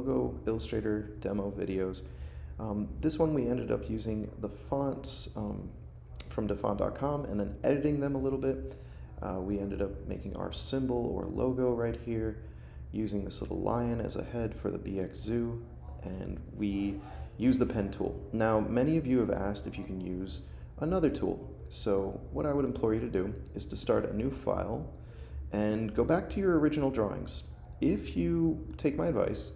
logo Illustrator demo videos. This one we ended up using the fonts from defont.com and then editing them a little bit. We ended up making our symbol or logo right here, using this little lion as a head for the BX Zoo, and we use the pen tool. Now, many of you have asked if you can use another tool. So what I would implore you to do is to start a new file and go back to your original drawings. If you take my advice,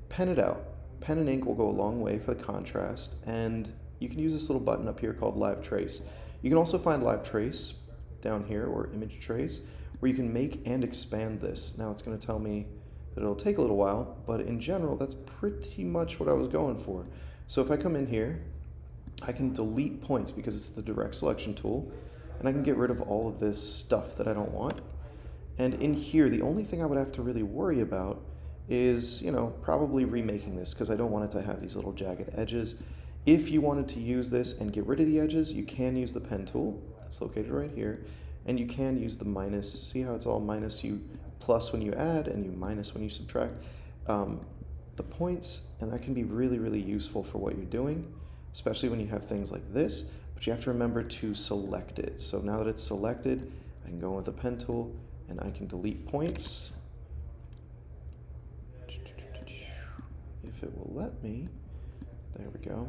pen it out. Pen and ink will go a long way for the contrast, and you can use this little button up here called Live Trace. You can also find Live Trace down here, or Image Trace, where you can make and expand this. Now it's going to tell me that it'll take a little while, but in general, that's pretty much what I was going for. So if I come in here, I can delete points because it's the direct selection tool, and I can get rid of all of this stuff that I don't want. And in here, the only thing I would have to really worry about is, probably remaking this, because I don't want it to have these little jagged edges. If you wanted to use this and get rid of the edges, you can use the pen tool. It's located right here. And you can use the minus. See how it's all minus? You plus when you add and you minus when you subtract. The points, and that can be really, really useful for what you're doing, especially when you have things like this, but you have to remember to select it. So now that it's selected, I can go with the pen tool and I can delete points. If it will let me, there we go.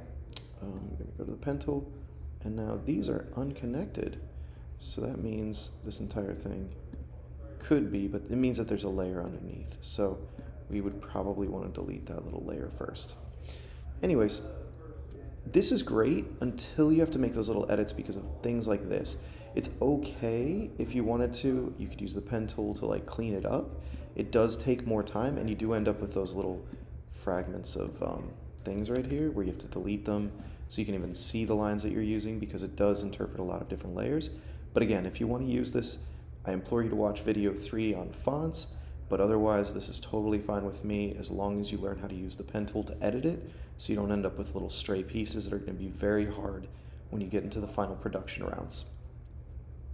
I'm going to go to the pen tool, and now these are unconnected. So that means this entire thing could be, but it means that there's a layer underneath. So we would probably want to delete that little layer first. Anyways, this is great until you have to make those little edits because of things like this. It's okay if you wanted to, you could use the pen tool to like clean it up. It does take more time, and you do end up with those little fragments of things right here where you have to delete them so you can even see the lines that you're using, because it does interpret a lot of different layers. But again, if you want to use this, I implore you to watch video 3 on fonts, but otherwise this is totally fine with me as long as you learn how to use the pen tool to edit it so you don't end up with little stray pieces that are going to be very hard when you get into the final production rounds.